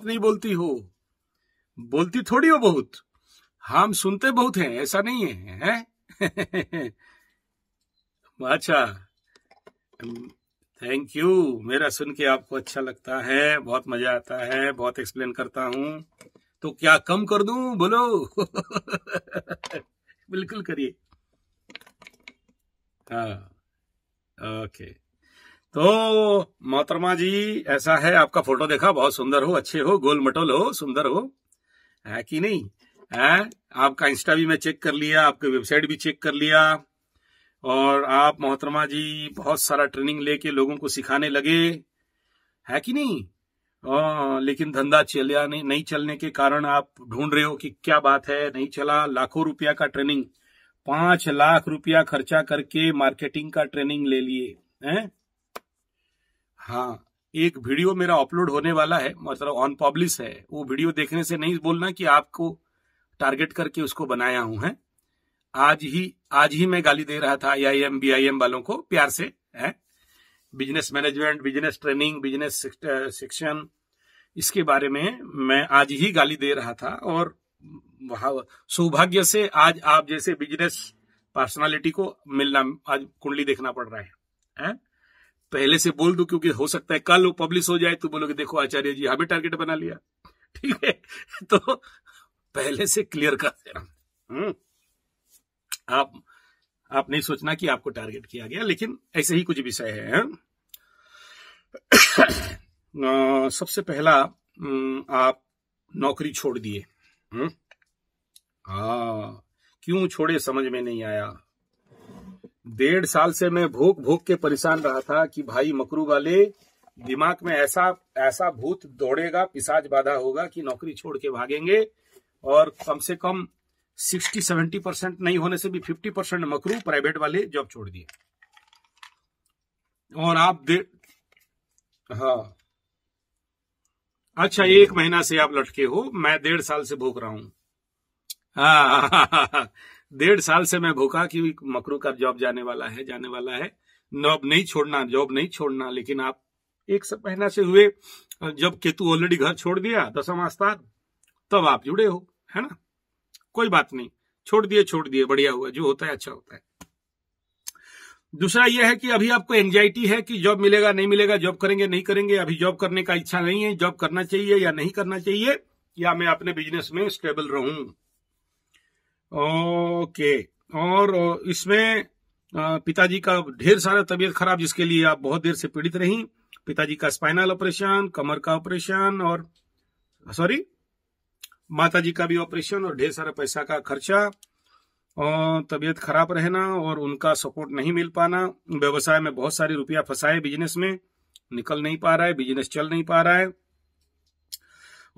नहीं बोलती हो, बोलती थोड़ी हो बहुत, हम सुनते बहुत हैं, ऐसा नहीं है, है? अच्छा, थैंक यू। मेरा सुन के आपको अच्छा लगता है, बहुत मजा आता है, बहुत एक्सप्लेन करता हूं, तो क्या कम कर दूं, बोलो? बिल्कुल करिए। हाँ, ओके। तो मोहतरमा जी, ऐसा है, आपका फोटो देखा, बहुत सुंदर हो, अच्छे हो, गोल मटोल हो, सुंदर हो, है कि नहीं? है? आपका इंस्टा भी मैं चेक कर लिया, आपकी वेबसाइट भी चेक कर लिया, और आप मोहतरमा जी बहुत सारा ट्रेनिंग लेके लोगों को सिखाने लगे, है कि नहीं? लेकिन धंधा चलिया नहीं चलने के कारण आप ढूंढ रहे हो कि क्या बात है, नहीं चला। लाखों रुपया का ट्रेनिंग, 5 लाख रुपया खर्चा करके मार्केटिंग का ट्रेनिंग ले लिए हैं। हाँ, एक वीडियो मेरा अपलोड होने वाला है, मतलब ऑन पब्लिश है, वो वीडियो देखने से नहीं बोलना कि आपको टारगेट करके उसको बनाया हूं, है। आज ही मैं गाली दे रहा था IIM BIM वालों को, प्यार से, है। Business management, business training, business section, इसके बारे में मैं आज ही गाली दे रहा था, और सौभाग्य से आज आप जैसे बिजनेस पर्सनालिटी को मिलना, आज कुंडली देखना पड़ रहा है? पहले से बोल दूं, क्योंकि हो सकता है कल वो पब्लिश हो जाए तो बोलोगे देखो आचार्य जी हमें टारगेट बना लिया, ठीक है? तो पहले से क्लियर कर दे रहा हूं। आप नहीं सोचना कि आपको टारगेट किया गया, लेकिन ऐसे ही कुछ विषय है। सबसे पहला, आप नौकरी छोड़ दिए। क्यों छोड़े समझ में नहीं आया। 1.5 साल से मैं भूख भूख के परेशान रहा था कि भाई मकरू वाले दिमाग में ऐसा भूत दौड़ेगा, पिशाच बाधा होगा कि नौकरी छोड़ के भागेंगे, और कम से कम 60-70% नहीं होने से भी 50% मकरू प्राइवेट वाले जॉब छोड़ दिए। और आप हाँ, अच्छा, 1 महीना से आप लटके हो, मैं 1.5 साल से भूख रहा हूं। हाँ, 1.5 साल से मैं भूखा कि मकरू का जॉब जाने वाला है। जॉब नहीं छोड़ना, लेकिन आप 1 महीना से हुए, जब केतु ऑलरेडी घर छोड़ दिया 10वां स्थान, तब आप जुड़े हो, है ना? कोई बात नहीं, छोड़ दिए, बढ़िया हुआ, जो होता है अच्छा होता है। दूसरा यह है कि अभी आपको एंजाइटी है कि जॉब मिलेगा नहीं मिलेगा, जॉब करेंगे नहीं करेंगे, अभी जॉब करने का इच्छा नहीं है, जॉब करना चाहिए या नहीं करना चाहिए, या मैं अपने बिजनेस में स्टेबल रहूं। ओके, और इसमें पिताजी का ढेर सारा तबीयत खराब, जिसके लिए आप बहुत देर से पीड़ित रही। पिताजी का स्पाइनल ऑपरेशन, कमर का ऑपरेशन, और माताजी का भी ऑपरेशन, और ढेर सारा पैसा का खर्चा, और तबीयत खराब रहना, और उनका सपोर्ट नहीं मिल पाना। व्यवसाय में बहुत सारे रुपया फंसाए, बिजनेस में निकल नहीं पा रहा है, बिजनेस चल नहीं पा रहा है,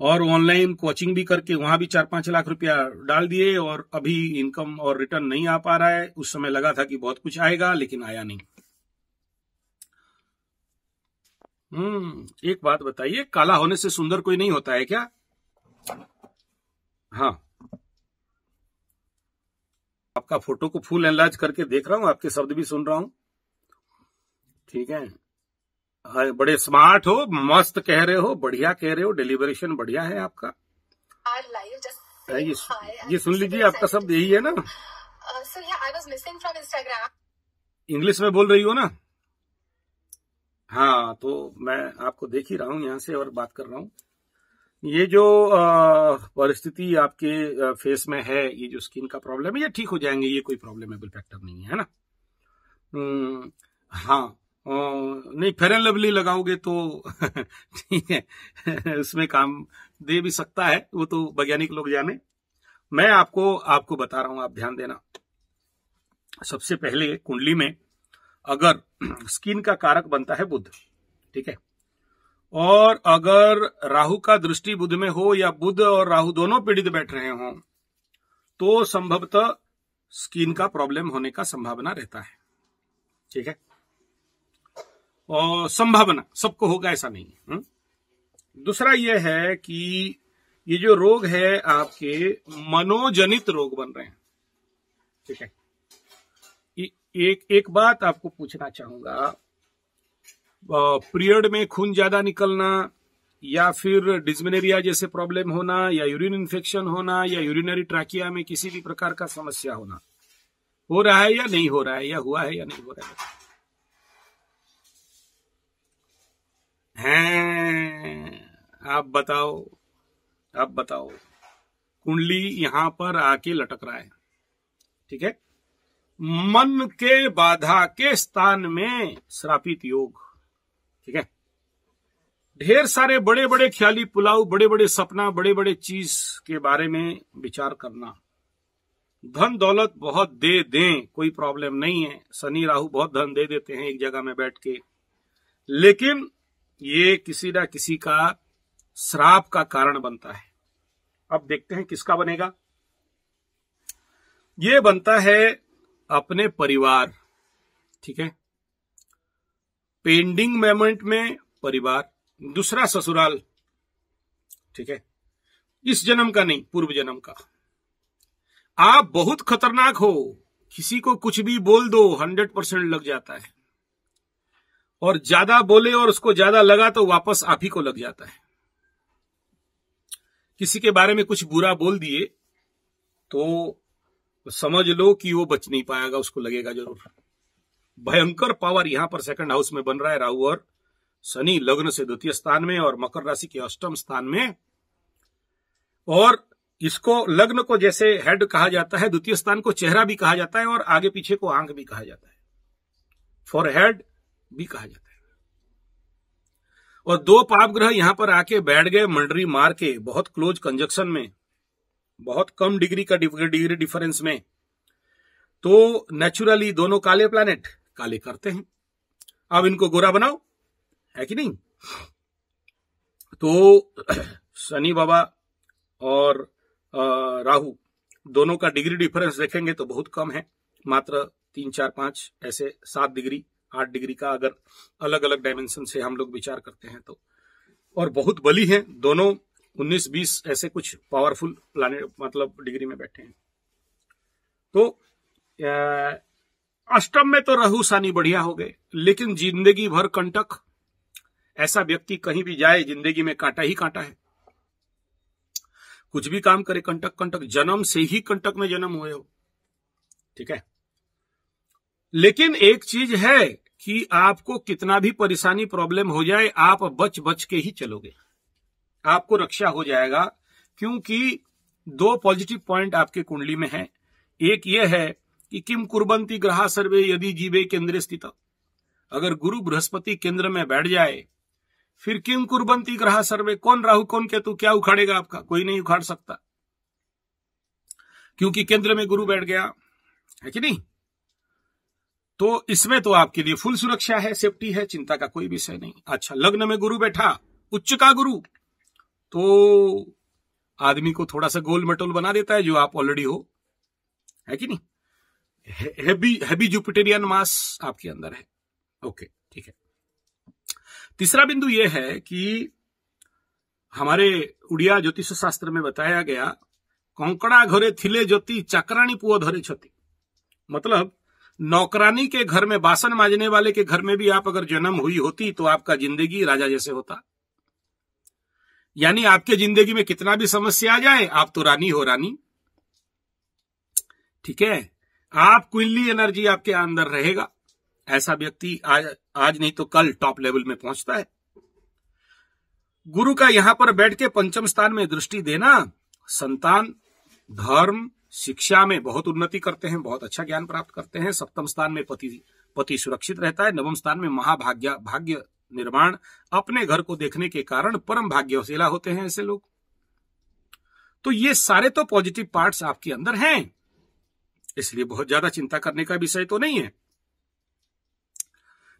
और ऑनलाइन कोचिंग भी करके वहां भी 4-5 लाख रुपया डाल दिए, और अभी इनकम और रिटर्न नहीं आ पा रहा है। उस समय लगा था कि बहुत कुछ आएगा, लेकिन आया नहीं। एक बात बताइए, काला होने से सुंदर कोई नहीं होता है क्या? हाँ, आपका फोटो को फुल एनलार्ज करके देख रहा हूं, आपके शब्द भी सुन रहा हूं, ठीक है? बड़े स्मार्ट हो, मस्त कह रहे हो, बढ़िया कह रहे हो, डेलिब्रेशन बढ़िया है आपका। ये सुन लीजिए, आपका शब्द यही है ना? इंग्लिश में बोल रही हो ना? हाँ, तो मैं आपको देख ही रहा हूं यहां से और बात कर रहा हूं। ये जो परिस्थिति आपके फेस में है, ये जो स्किन का प्रॉब्लम है, ये ठीक हो जाएंगे, ये कोई प्रॉब्लमेबल फैक्टर नहीं है ना? हाँ, नहीं, फेयर एंड लवली लगाओगे तो ठीक है, उसमें काम दे भी सकता है, वो तो वैज्ञानिक लोग जाने। मैं आपको बता रहा हूं, आप ध्यान देना। सबसे पहले कुंडली में अगर स्किन का कारक बनता है बुध, ठीक है, और अगर राहु का दृष्टि बुध में हो, या बुध और राहु दोनों पीड़ित बैठ रहे हों, तो संभवतः स्किन का प्रॉब्लम होने का संभावना रहता है, ठीक है? और संभावना, सबको होगा ऐसा नहीं है। दूसरा यह है कि ये जो रोग है आपके मनोजनित रोग बन रहे हैं, ठीक है? एक बात आपको पूछना चाहूंगा, पीरियड में खून ज्यादा निकलना, या फिर डिस्मेनोरिया जैसे प्रॉब्लम होना, या यूरिन इन्फेक्शन होना, या यूरिनरी ट्रैकिया में किसी भी प्रकार का समस्या होना, हो रहा है या नहीं हो रहा है, या हुआ है या नहीं हो रहा है? आप बताओ, आप बताओ। कुंडली यहां पर आके लटक रहा है, ठीक है। मन के बाधा के स्थान में श्रापित योग, ठीक है। ढेर सारे बड़े बड़े ख्याली पुलाव, बड़े बड़े सपना, बड़े बड़े चीज के बारे में विचार करना। धन दौलत बहुत दे दें, कोई प्रॉब्लम नहीं है, शनि राहु बहुत धन दे देते हैं एक जगह में बैठ के, लेकिन ये किसी ना किसी का श्राप का कारण बनता है। अब देखते हैं किसका बनेगा। ये बनता है अपने परिवार, ठीक है। पेंडिंग मोमेंट में परिवार, दूसरा ससुराल, ठीक है। इस जन्म का नहीं, पूर्व जन्म का। आप बहुत खतरनाक हो, किसी को कुछ भी बोल दो 100% लग जाता है, और ज्यादा बोले और उसको ज्यादा लगा तो वापस आप ही को लग जाता है। किसी के बारे में कुछ बुरा बोल दिए तो समझ लो कि वो बच नहीं पाएगा, उसको लगेगा जरूर। भयंकर पावर यहां पर सेकंड हाउस में बन रहा है राहु और शनि, लग्न से द्वितीय स्थान में और मकर राशि के अष्टम स्थान में। और इसको लग्न को जैसे हेड कहा जाता है, द्वितीय स्थान को चेहरा भी कहा जाता है, और आगे पीछे को आंख भी कहा जाता है, फॉरहेड भी कहा जाता है। और दो पाप ग्रह यहां पर आके बैठ गए मंडरी मार के, बहुत क्लोज कंजक्शन में, बहुत कम डिग्री का डिग्री डिफरेंस में, तो नेचुरली दोनों काले प्लैनेट काले करते हैं। अब इनको गोरा बनाओ, है कि नहीं। तो शनि बाबा और राहु दोनों का डिग्री डिफरेंस देखेंगे तो बहुत कम है, मात्र 3, 4, 5 ऐसे 7 डिग्री 8 डिग्री का, अगर अलग अलग डायमेंशन से हम लोग विचार करते हैं तो। और बहुत बली है दोनों, 19-20 ऐसे कुछ पावरफुल प्लैनेट मतलब डिग्री में बैठे हैं। तो अष्टम में तो राहु शनि बढ़िया हो गए, लेकिन जिंदगी भर कंटक। ऐसा व्यक्ति कहीं भी जाए जिंदगी में कांटा ही कांटा है, कुछ भी काम करे कंटक कंटक, जन्म से ही कंटक में जन्म हुए हो, ठीक है। लेकिन एक चीज है कि आपको कितना भी परेशानी प्रॉब्लम हो जाए, आप बच बच के ही चलोगे, आपको रक्षा हो जाएगा, क्योंकि 2 पॉजिटिव पॉइंट आपके कुंडली में है। एक यह है कि किम कुर्बंती ग्रहा सर्वे यदि जीवे केंद्रे स्थित, अगर गुरु बृहस्पति केंद्र में बैठ जाए, फिर किम कुर्बंती ग्रहा सर्वे, कौन राहु कौन केतु क्या उखाड़ेगा आपका, कोई नहीं उखाड़ सकता, क्योंकि केंद्र में गुरु बैठ गया, है कि नहीं। तो इसमें तो आपके लिए फुल सुरक्षा है, सेफ्टी है, चिंता का कोई विषय नहीं। अच्छा, लग्न में गुरु बैठा, उच्च का गुरु, तो आदमी को थोड़ा सा गोल मटोल बना देता है, जो आप ऑलरेडी हो, है कि नहीं। हैवी जुपिटेरियन मास आपके अंदर है। ओके, ठीक है। तीसरा बिंदु यह है कि हमारे उड़िया ज्योतिष शास्त्र में बताया गया, कंकड़ा घरे थिले ज्योति चक्राणी पुओ धरे छति, मतलब नौकरानी के घर में, बासन मांजने वाले के घर में भी आप अगर जन्म हुई होती तो आपका जिंदगी राजा जैसे होता। यानी आपके जिंदगी में कितना भी समस्या आ जाए, आप तो रानी हो, रानी, ठीक है। आप कुंडली एनर्जी आपके अंदर रहेगा। ऐसा व्यक्ति आज नहीं तो कल टॉप लेवल में पहुंचता है। गुरु का यहां पर बैठ के पंचम स्थान में दृष्टि देना, संतान, धर्म, शिक्षा में बहुत उन्नति करते हैं, बहुत अच्छा ज्ञान प्राप्त करते हैं। सप्तम स्थान में पति सुरक्षित रहता है। नवम स्थान में भाग्य निर्माण, अपने घर को देखने के कारण परम भाग्यशाली होते हैं ऐसे लोग। तो ये सारे तो पॉजिटिव पार्ट्स आपके अंदर हैं, इसलिए बहुत ज्यादा चिंता करने का विषय तो नहीं है।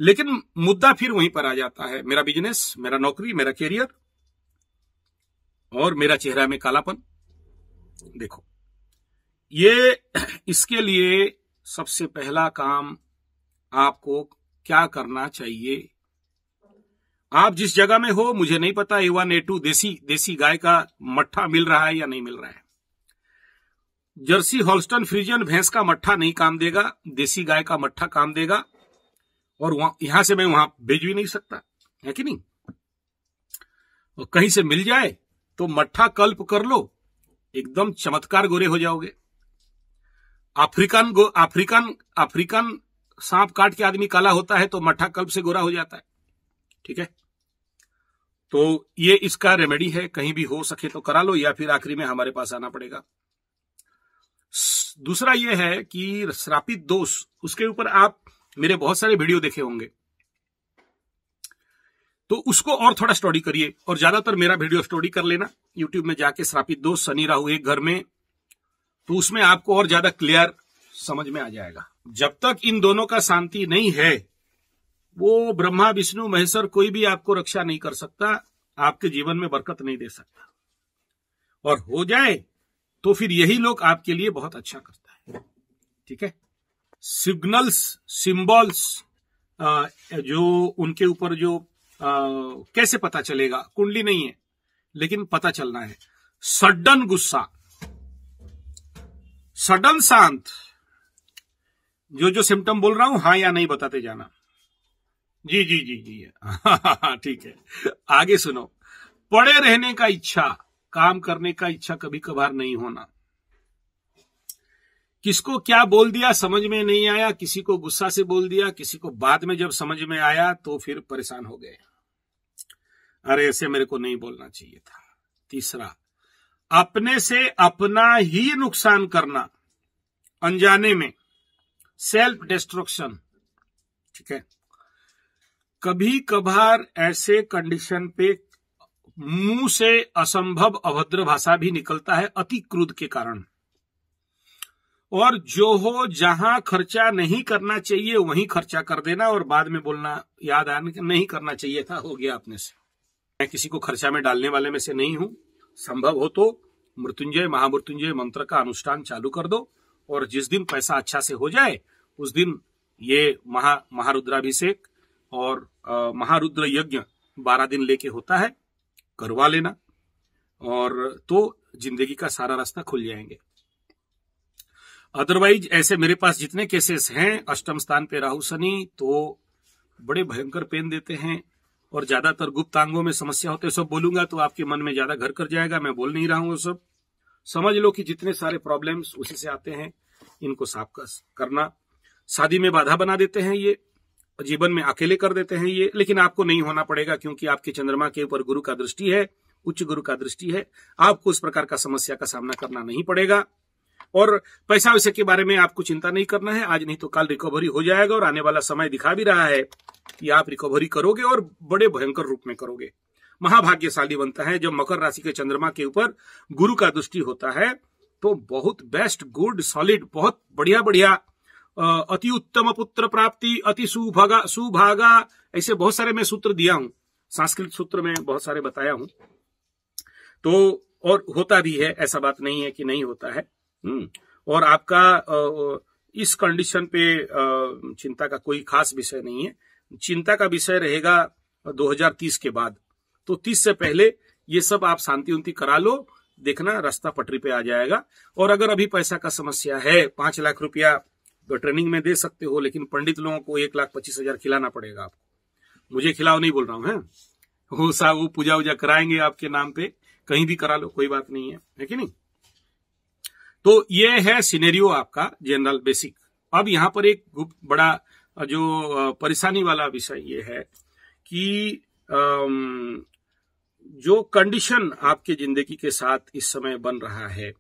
लेकिन मुद्दा फिर वहीं पर आ जाता है, मेरा बिजनेस, मेरा नौकरी, मेरा कैरियर और मेरा चेहरा में कालापन। देखो, ये इसके लिए सबसे पहला काम आपको क्या करना चाहिए। आप जिस जगह में हो, मुझे नहीं पता A1 A2 देसी गाय का मट्ठा मिल रहा है या नहीं मिल रहा है। जर्सी हॉल्स्टन फ्रीजियन भैंस का मट्ठा नहीं काम देगा, देसी गाय का मट्ठा काम देगा। और यहां से मैं वहां भेज भी नहीं सकता, है कि नहीं। और कहीं से मिल जाए तो मट्ठा कल्प कर लो, एकदम चमत्कार गोरे हो जाओगे। अफ्रीकन सांप काट के आदमी काला होता है तो मट्ठा कल्प से गोरा हो जाता है। ठीक है, तो ये इसका रेमेडी है, कहीं भी हो सके तो करा लो, या फिर आखिरी में हमारे पास आना पड़ेगा। दूसरा ये है कि श्रापित दोष, उसके ऊपर आप मेरे बहुत सारे वीडियो देखे होंगे, तो उसको और थोड़ा स्टडी करिए, और ज्यादातर मेरा वीडियो स्टडी कर लेना यूट्यूब में जाके, श्रापित दोष शनि राहु एक घर में, तो उसमें आपको और ज्यादा क्लियर समझ में आ जाएगा। जब तक इन दोनों का शांति नहीं है, वो ब्रह्मा विष्णु महेश्वर कोई भी आपको रक्षा नहीं कर सकता, आपके जीवन में बरकत नहीं दे सकता, और हो जाए तो फिर यही लोग आपके लिए बहुत अच्छा करता है। ठीक है, सिग्नल्स सिंबल्स जो उनके ऊपर जो कैसे पता चलेगा, कुंडली नहीं है लेकिन पता चलना है। सडन गुस्सा, सडन शांत, जो सिम्टम बोल रहा हूं हाँ या नहीं बताते जाना। जी जी जी जी ठीक है, आगे सुनो। पड़े रहने का इच्छा, काम करने का इच्छा कभी कभार नहीं होना, किसको क्या बोल दिया समझ में नहीं आया, किसी को गुस्सा से बोल दिया, किसी को बाद में जब समझ में आया तो फिर परेशान हो गए, अरे ऐसे मेरे को नहीं बोलना चाहिए था। तीसरा, अपने से अपना ही नुकसान करना अनजाने में, सेल्फ डिस्ट्रक्शन। ठीक है, कभी कभार ऐसे कंडीशन पे मुंह से असंभव अभद्र भाषा भी निकलता है अति क्रोध के कारण, और जो हो जहां खर्चा नहीं करना चाहिए वहीं खर्चा कर देना, और बाद में बोलना याद आने कि नहीं करना चाहिए था, हो गया अपने से। मैं किसी को खर्चा में डालने वाले में से नहीं हूं। संभव हो तो मृत्युंजय महामृत्युंजय मंत्र का अनुष्ठान चालू कर दो, और जिस दिन पैसा अच्छा से हो जाए उस दिन ये महारुद्राभिषेक और महारुद्र यज्ञ 12 दिन लेके होता है, करवा लेना, और तो जिंदगी का सारा रास्ता खुल जाएंगे। अदरवाइज ऐसे मेरे पास जितने केसेस हैं, अष्टम स्थान पे राहु शनि तो बड़े भयंकर पेन देते हैं, और ज्यादातर गुप्तांगों में समस्या होते हैं। सब बोलूंगा तो आपके मन में ज्यादा घर कर जाएगा, मैं बोल नहीं रहा हूं। सब समझ लो कि जितने सारे प्रॉब्लम्स उसी से आते हैं, इनको साफ करना। शादी में बाधा बना देते हैं ये, जीवन में अकेले कर देते हैं ये, लेकिन आपको नहीं होना पड़ेगा क्योंकि आपके चंद्रमा के ऊपर गुरु का दृष्टि है, उच्च गुरु का दृष्टि है। आपको उस प्रकार का समस्या का सामना करना नहीं पड़ेगा, और पैसा वैसे के बारे में आपको चिंता नहीं करना है। आज नहीं तो कल रिकवरी हो जाएगा, और आने वाला समय दिखा भी रहा है कि आप रिकवरी करोगे और बड़े भयंकर रूप में करोगे। महाभाग्यशाली बनता है जब मकर राशि के चंद्रमा के ऊपर गुरु का दृष्टि होता है, तो बहुत बेस्ट, गुड, सॉलिड, बहुत बढ़िया बढ़िया, अति उत्तम पुत्र प्राप्ति, अति सुभागा, ऐसे बहुत सारे मैं सूत्र दिया हूं, संस्कृत सूत्र में बहुत सारे बताया हूं। तो और होता भी है, ऐसा बात नहीं है कि नहीं होता है। और आपका इस कंडीशन पे चिंता का कोई खास विषय नहीं है। चिंता का विषय रहेगा 2030 के बाद, तो 30 से पहले ये सब आप शांति उन्ति करा लो, देखना रास्ता पटरी पे आ जाएगा। और अगर अभी पैसा का समस्या है, 5 लाख रुपया तो ट्रेनिंग में दे सकते हो, लेकिन पंडित लोगों को 1,25,000 खिलाना पड़ेगा आपको। मुझे खिलाओ नहीं बोल रहा हूं, है वो पूजा वूजा कराएंगे आपके नाम पे, कहीं भी करा लो, कोई बात नहीं है कि नहीं। तो ये है सिनेरियो आपका जनरल बेसिक। अब यहां पर एक बड़ा जो परेशानी वाला विषय ये है कि जो कंडीशन आपके जिंदगी के साथ इस समय बन रहा है,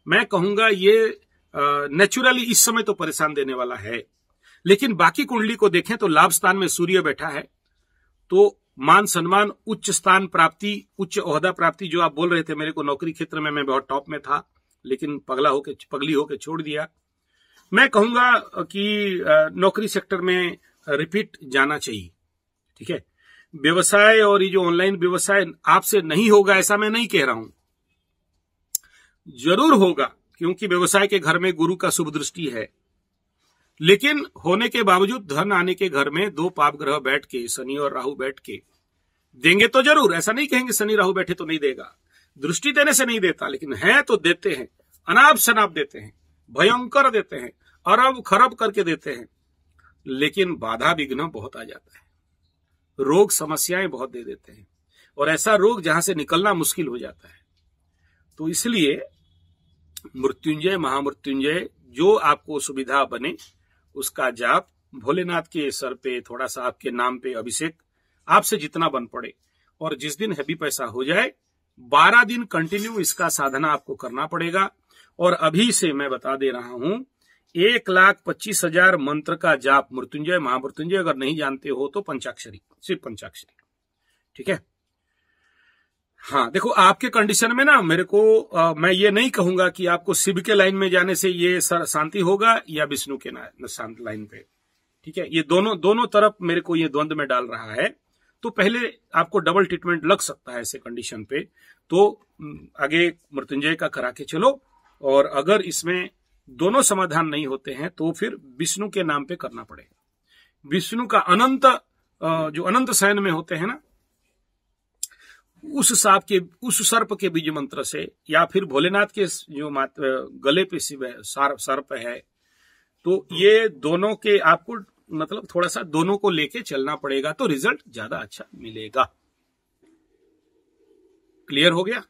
मैं कहूंगा ये नेचुरली इस समय तो परेशान देने वाला है, लेकिन बाकी कुंडली को देखें तो लाभ स्थान में सूर्य बैठा है, तो मान सम्मान, उच्च स्थान प्राप्ति, उच्च ओहदा प्राप्ति। जो आप बोल रहे थे मेरे को नौकरी क्षेत्र में मैं बहुत टॉप में था, लेकिन पगली होके छोड़ दिया, मैं कहूंगा कि नौकरी सेक्टर में रिपीट जाना चाहिए। ठीक है, व्यवसाय और ये जो ऑनलाइन व्यवसाय आपसे नहीं होगा ऐसा मैं नहीं कह रहा हूं, जरूर होगा, क्योंकि व्यवसाय के घर में गुरु का शुभ दृष्टि है, लेकिन होने के बावजूद धन आने के घर में 2 पाप ग्रह बैठ के, शनि और राहु बैठ के देंगे तो जरूर, ऐसा नहीं कहेंगे शनि राहु बैठे तो नहीं देगा, दृष्टि देने से नहीं देता, लेकिन है तो देते हैं, अनाप शनाप देते हैं, भयंकर देते हैं, अरब खरब करके देते हैं, लेकिन बाधा विघ्न बहुत आ जाता है, रोग समस्याएं बहुत दे देते हैं। और ऐसा रोग जहां से निकलना मुश्किल हो जाता है। तो इसलिए मृत्युंजय, महामृत्युंजय जो आपको सुविधा बने उसका जाप, भोलेनाथ के सर पे थोड़ा सा आपके नाम पे अभिषेक, आपसे जितना बन पड़े, और जिस दिन हैवी पैसा हो जाए 12 दिन कंटिन्यू इसका साधना आपको करना पड़ेगा। और अभी से मैं बता दे रहा हूं 1,25,000 मंत्र का जाप, मृत्युंजय महामृत्युंजय, अगर नहीं जानते हो तो पंचाक्षरी, सिर्फ पंचाक्षरी, ठीक है। हाँ देखो, आपके कंडीशन में ना मेरे को मैं ये नहीं कहूंगा कि आपको शिव के लाइन में जाने से ये शांति होगा या विष्णु के शांत लाइन पे, ठीक है। ये दोनों तरफ मेरे को ये द्वंद में डाल रहा है। तो पहले आपको डबल ट्रीटमेंट लग सकता है ऐसे कंडीशन पे, तो आगे मृत्युंजय का करा के चलो। और अगर इसमें दोनों समाधान नहीं होते हैं तो फिर विष्णु के नाम पे करना पड़ेगा। विष्णु का अनंत, जो अनंत शयन में होते हैं ना, उस सर्प के बीज मंत्र से, या फिर भोलेनाथ के जो गले पे शिव सर्प है, तो ये दोनों के आपको मतलब थोड़ा सा दोनों को लेके चलना पड़ेगा, तो रिजल्ट ज्यादा अच्छा मिलेगा। क्लियर हो गया?